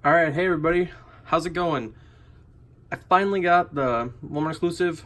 All right, hey everybody, how's it going? I finally got the Walmart exclusive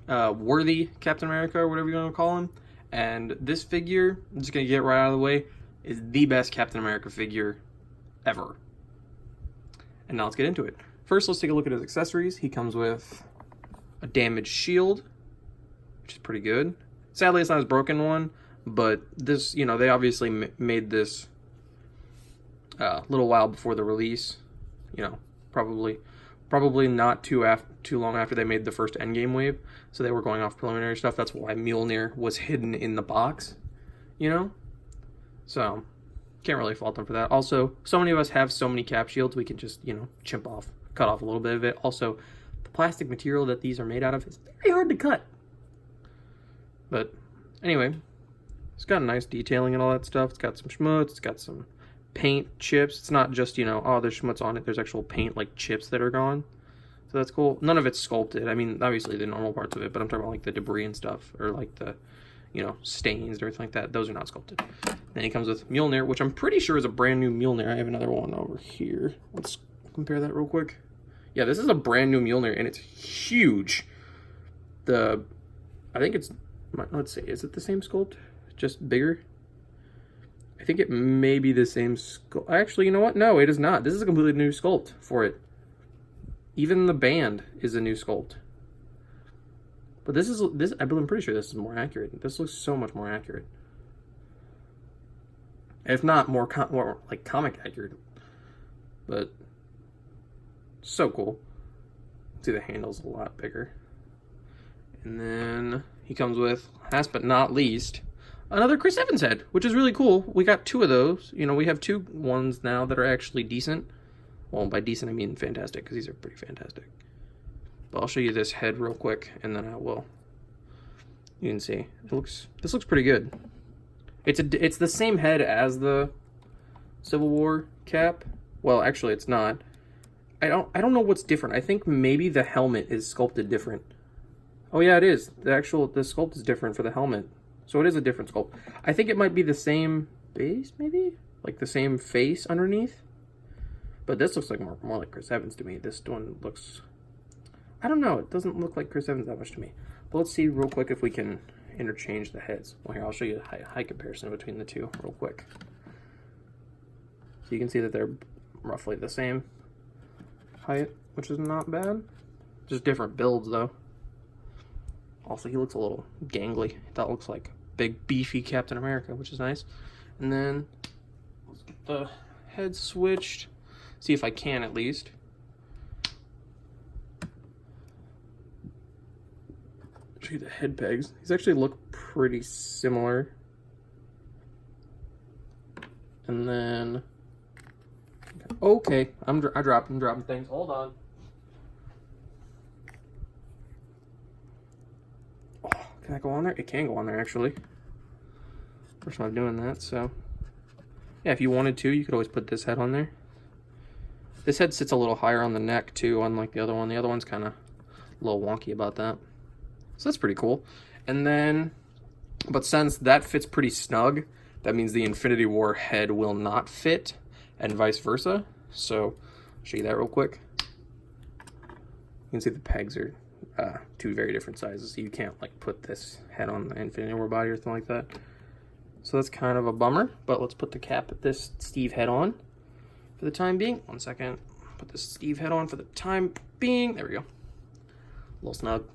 worthy Captain America or whatever you want to call him, and this figure, I'm just gonna get right out of the way, is the best Captain America figure ever. And now let's get into it. First, let's take a look at his accessories. He comes with a damaged shield, which is pretty good. Sadly, it's not his broken one, but this, they obviously made this a little while before the release. Probably not too long after they made the first Endgame wave, so they were going off preliminary stuff. That's why Mjolnir was hidden in the box, So can't really fault them for that. Also, so many of us have so many cap shields, we can just cut off a little bit of it. Also, the plastic material that these are made out of is very hard to cut. But anyway, it's got nice detailing and all that stuff. It's got some schmutz. It's got some paint chips. It's not just, oh, there's schmutz on it. There's actual paint, like chips that are gone. So that's cool. None of it's sculpted. I mean, obviously the normal parts of it, but I'm talking about like the debris and stuff, or like the, stains or anything like that. Those are not sculpted. Then he comes with Mjolnir, which I'm pretty sure is a brand new Mjolnir. I have another one over here. Let's compare that real quick. Yeah, this is a brand new Mjolnir, and it's huge. I think it's, let's see, is it the same sculpt? Just bigger? I think it may be the same sculpt. Actually, you know what? No, it is not. This is a completely new sculpt for it. Even the band is a new sculpt. But I'm pretty sure this is more accurate. This looks so much more accurate. If not more like comic accurate. But so cool. See, the handle's a lot bigger. And then he comes with, last but not least, another Chris Evans head, which is really cool. We got two of those. We have two ones now that are actually decent. Well, by decent, I mean fantastic, because these are pretty fantastic. But I'll show you this head real quick, and then I will. You can see this looks pretty good. It's the same head as the Civil War cap. Well, actually, it's not. I don't know what's different. I think maybe the helmet is sculpted different. Oh yeah, it is. The sculpt is different for the helmet. So it is a different sculpt. I think it might be the same base, maybe? Like the same face underneath? But this looks like more like Chris Evans to me. This one looks, I don't know, it doesn't look like Chris Evans that much to me. But let's see real quick if we can interchange the heads. Well, here, I'll show you a height comparison between the two real quick. So you can see that they're roughly the same height, which is not bad. Just different builds, though. Also, he looks a little gangly. That looks like big, beefy Captain America, which is nice. And then, let's get the head switched. See if I can, at least. Show you the head pegs. These actually look pretty similar. And then, okay, I'm dropping things. Hold on. Can I go on there? It can go on there, actually. First time I'm doing that, so. Yeah, if you wanted to, you could always put this head on there. This head sits a little higher on the neck, too, unlike the other one. The other one's kind of a little wonky about that. So that's pretty cool. And then, but since that fits pretty snug, that means the Infinity War head will not fit, and vice versa. So, I'll show you that real quick. You can see the pegs are two very different sizes, so you can't like put this head on the Infinity War body or something like that. So that's kind of a bummer, but let's put the cap at this Steve head on for the time being. 1 second. Put this Steve head on for the time being. There we go. A little snug.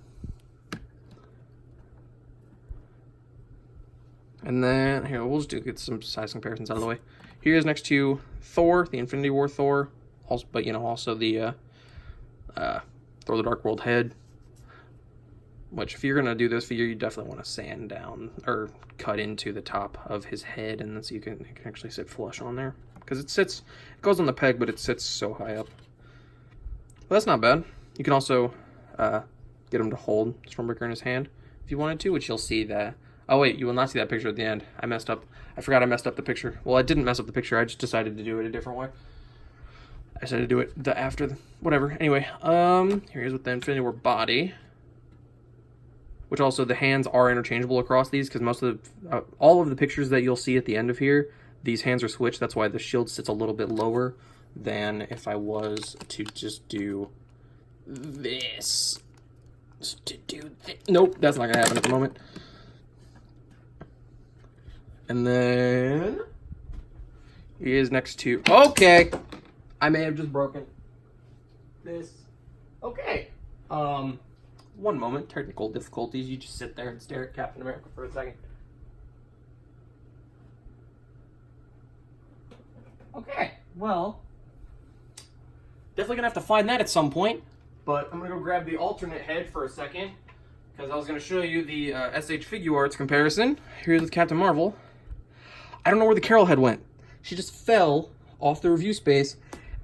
And then here, we'll just get some size comparisons out of the way. Here's next to Thor, the Infinity War Thor, also, but also the Thor the Dark World head. Which, if you're going to do this figure, you definitely want to sand down or cut into the top of his head, and then so it can actually sit flush on there. Because it goes on the peg, but it sits so high up. Well, that's not bad. You can also get him to hold Stormbreaker in his hand if you wanted to, which you'll see that. Oh wait, you will not see that picture at the end. I messed up. I forgot I messed up the picture. Well, I didn't mess up the picture. I just decided to do it a different way. I decided to do it whatever. Anyway, here's with the Infinity War body. which also the hands are interchangeable across these, because most of the, all of the pictures that you'll see at the end of here, these hands are switched. That's why the shield sits a little bit lower than if I was to just do this. Nope, that's not gonna happen at the moment. And then he is next to. Okay, I may have just broken this. Okay. One moment. Technical difficulties. You just sit there and stare at Captain America for a second. Okay. Well, definitely gonna have to find that at some point. But I'm gonna go grab the alternate head for a second, because I was gonna show you the SH Figure Arts comparison. Here's with Captain Marvel. I don't know where the Carol head went. She just fell off the review space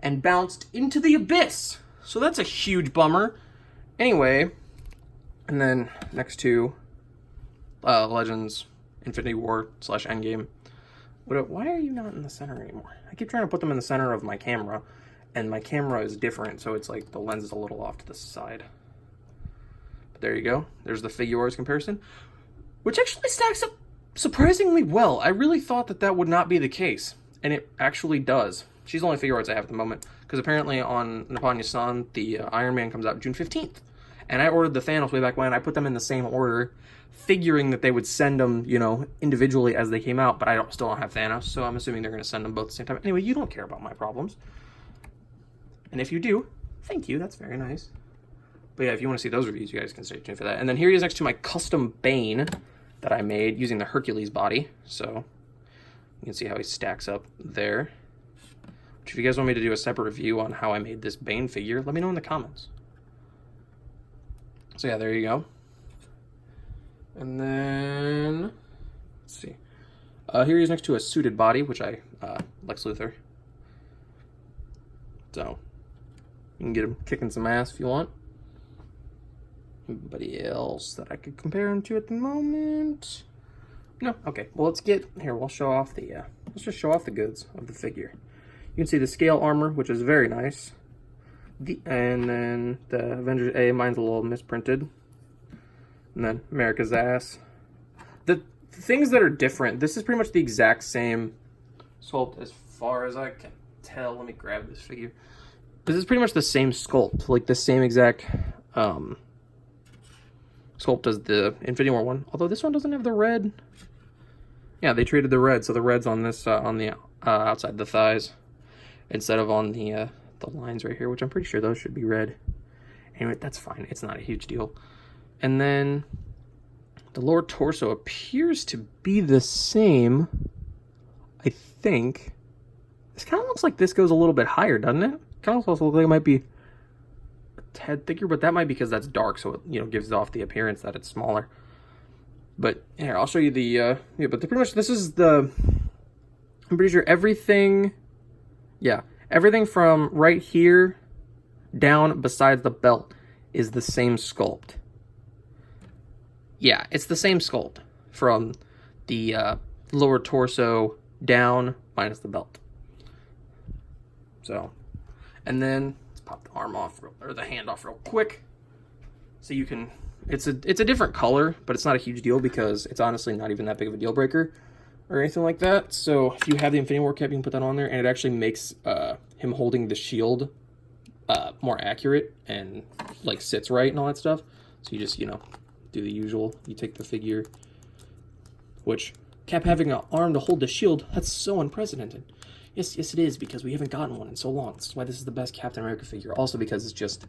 and bounced into the abyss. So that's a huge bummer. Anyway, and then next to Legends, Infinity War / Endgame. Why are you not in the center anymore? I keep trying to put them in the center of my camera, and my camera is different, so it's like the lens is a little off to the side. But there you go. There's the Figure Arts comparison, which actually stacks up surprisingly well. I really thought that that would not be the case, and it actually does. She's the only Figure Arts I have at the moment, because apparently on Nippon-Yasan, the Iron Man comes out June 15th. And I ordered the Thanos way back when. I put them in the same order, figuring that they would send them, you know, individually as they came out, but I still don't have Thanos, so I'm assuming they're going to send them both at the same time. Anyway, you don't care about my problems. And if you do, thank you. That's very nice. But yeah, if you want to see those reviews, you guys can stay tuned for that. And then here he is next to my custom Bane that I made using the Hercules body. So you can see how he stacks up there. Which, if you guys want me to do a separate review on how I made this Bane figure, let me know in the comments. So yeah, there you go. And then, let's see. Here he is next to a suited body, which Lex Luthor. So, you can get him kicking some ass if you want. Anybody else that I could compare him to at the moment? No? Okay. Well, let's get, here, we'll show off the, let's just show off the goods of the figure. You can see the scale armor, which is very nice. And then the Avengers A, mine's a little misprinted. And then America's ass. The things that are different, this is pretty much the exact same sculpt as far as I can tell. Let me grab this figure. This is pretty much the same sculpt, like the same exact sculpt as the Infinity War one. Although this one doesn't have the red. Yeah, they traded the red, so the red's on this on the outside the thighs instead of on the lines right here, which I'm pretty sure those should be red. Anyway, that's fine. It's not a huge deal. And then the lower torso appears to be the same, I think. This kind of looks like this goes a little bit higher, doesn't it? Kind of also looks like it might be a tad thicker, but that might be because that's dark, so it, you know, gives off the appearance that it's smaller. But here, I'll show you the yeah, but pretty much this is the, I'm pretty sure everything, yeah, everything from right here down besides the belt is the same sculpt. Yeah, it's the same sculpt from the lower torso down minus the belt. So, and then let's pop the arm off, or the hand off real quick. So you can, it's a different color, but it's not a huge deal because it's honestly not even that big of a deal breaker or anything like that. So if you have the Infinity War cap, you can put that on there, and it actually makes him holding the shield more accurate and like sits right and all that stuff. So you just, you know, do the usual. You take the figure, which Cap having an arm to hold the shield, that's so unprecedented. Yes, it is, because we haven't gotten one in so long. That's why this is the best Captain America figure. Also because it's just,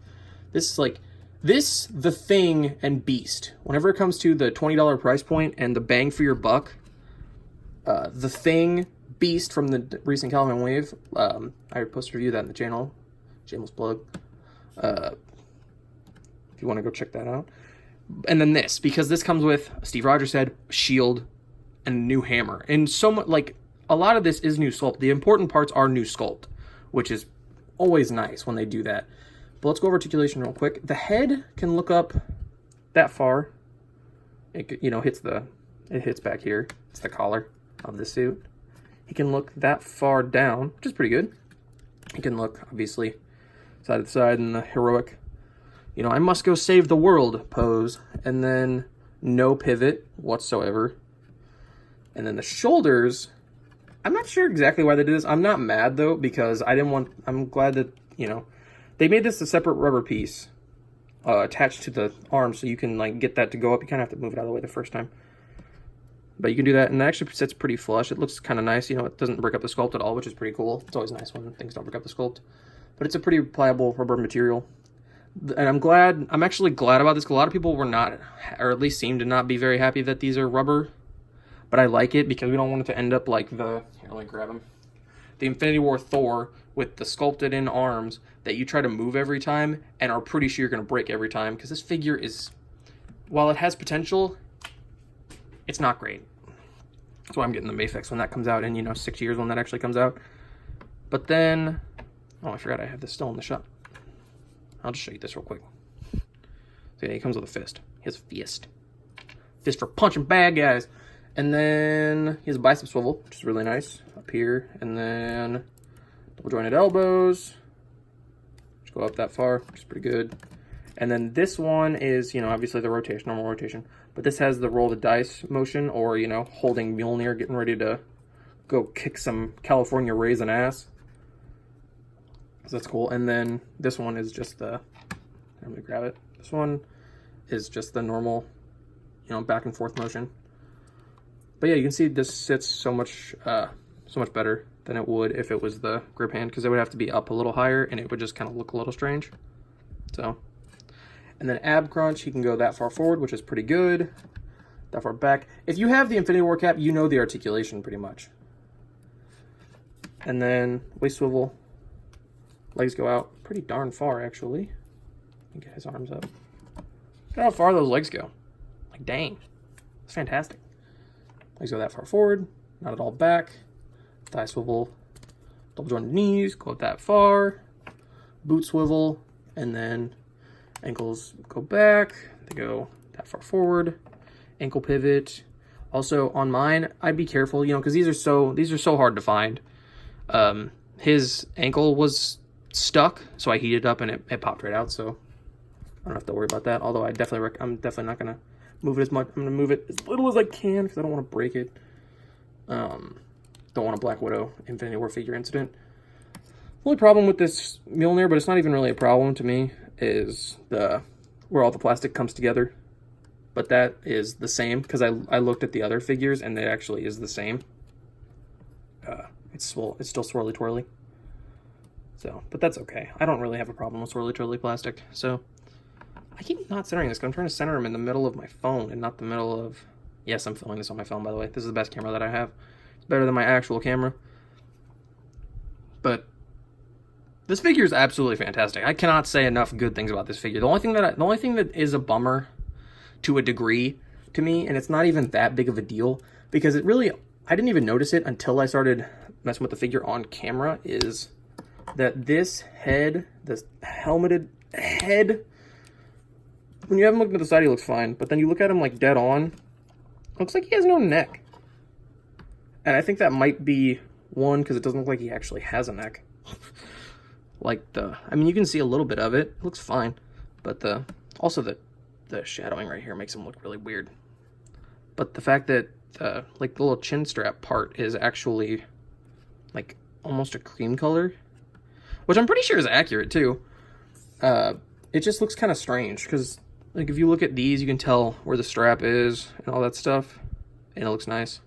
this is like, this, The Thing, and Beast. Whenever it comes to the $20 price point and the bang for your buck, The Thing, Beast from the recent Calvin Wave, I posted a review of that in the channel. Shameless plug. If you want to go check that out. And then this, because this comes with, Steve Rogers said, shield and a new hammer. And so much, like, a lot of this is new sculpt. The important parts are new sculpt, which is always nice when they do that. But let's go over articulation real quick. The head can look up that far. It, you know, it hits back here. It's the collar of the suit. He can look that far down, which is pretty good. He can look, obviously, side to side in the heroic, you know, I must go save the world pose. And then no pivot whatsoever. And then the shoulders I'm not sure exactly why they did this. I'm not mad though, because I'm glad that, you know, they made this a separate rubber piece attached to the arm, so you can like get that to go up. You kind of have to move it out of the way the first time, but you can do that, and that actually sits pretty flush. It looks kind of nice. You know, it doesn't break up the sculpt at all, which is pretty cool. It's always nice when things don't break up the sculpt, but it's a pretty pliable rubber material. And I'm actually glad about this, because a lot of people were not, or at least seem to not be very happy that these are rubber. But I like it because we don't want it to end up like here, let me grab them. The Infinity War Thor with the sculpted in arms that you try to move every time and are pretty sure you're going to break every time, because this figure is, while it has potential, it's not great. That's why I'm getting the Mafex when that comes out in, you know, 6 years when that actually comes out. But then, oh, I forgot I have this still in the shop. I'll just show you this real quick. So yeah, he comes with a fist. He has a fist. Fist for punching bad guys. And then he has a bicep swivel, which is really nice, up here. And then double jointed elbows, which go up that far, which is pretty good. And then this one is, you know, obviously the rotation, normal rotation. But this has the roll the dice motion, or, you know, holding Mjolnir, getting ready to go kick some California raisin ass. So that's cool. And then this one is just the, let me grab it. This one is just the normal, you know, back and forth motion. But yeah, you can see this sits so much better than it would if it was the grip hand, because it would have to be up a little higher and it would just kind of look a little strange. So, and then ab crunch, he can go that far forward, which is pretty good. That far back. If you have the Infinity War cap, you know the articulation pretty much. And then waist swivel. Legs go out pretty darn far, actually. Get his arms up. Look at how far those legs go. Like, dang. It's fantastic. Legs go that far forward, not at all back. Thigh swivel, double jointed knees, go up that far. Boot swivel, and then ankles go back. They go that far forward. Ankle pivot. Also, on mine, I'd be careful, you know, because these are so hard to find. His ankle was stuck, so I heated up and it popped right out, so I don't have to worry about that. Although I'm definitely not gonna move it as much. I'm gonna move it as little as I can because I don't want to break it. Don't want a Black Widow Infinity War figure incident. The only problem with this Mjolnir, but it's not even really a problem to me, is where all the plastic comes together. But that is the same, because I looked at the other figures and it actually is the same. It's still swirly twirly. So, but that's okay. I don't really have a problem with swirly twirly plastic. So, I keep not centering this because I'm trying to center him in the middle of my phone and not the middle of... Yes, I'm filming this on my phone, by the way. This is the best camera that I have. It's better than my actual camera. But this figure is absolutely fantastic. I cannot say enough good things about this figure. The only thing that is a bummer to a degree to me, and it's not even that big of a deal, because I didn't even notice it until I started messing with the figure on camera, is that this helmeted head, when you have him looking to the side, he looks fine, but then you look at him like dead on, looks like he has no neck. And I think that might be one, because it doesn't look like he actually has a neck. I mean, you can see a little bit of it. It looks fine, but also the shadowing right here makes him look really weird. But the fact that like the little chin strap part is actually like almost a cream color, which I'm pretty sure is accurate too. It just looks kind of strange, because like if you look at these, you can tell where the strap is and all that stuff, and it looks nice.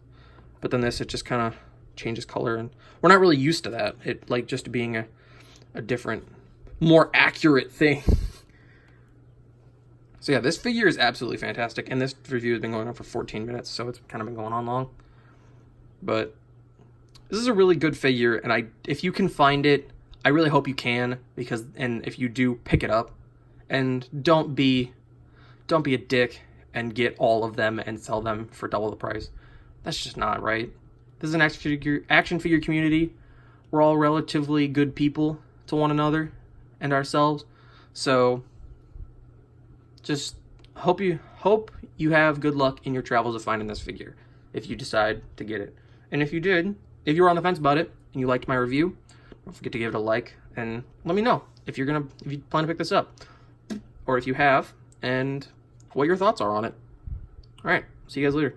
But then this, it just kind of changes color, and we're not really used to that. It like just being a different, more accurate thing. So yeah, this figure is absolutely fantastic, and this review has been going on for 14 minutes, so it's kind of been going on long. But this is a really good figure, and if you can find it, I really hope you can, and if you do, pick it up, and don't be a dick and get all of them and sell them for double the price. That's just not right. This is an action figure community. We're all relatively good people to one another and ourselves, so just hope you have good luck in your travels of finding this figure if you decide to get it. And if you were on the fence about it and you liked my review, don't forget to give it a like and let me know if you plan to pick this up, or if you have, and what your thoughts are on it. All right, see you guys later.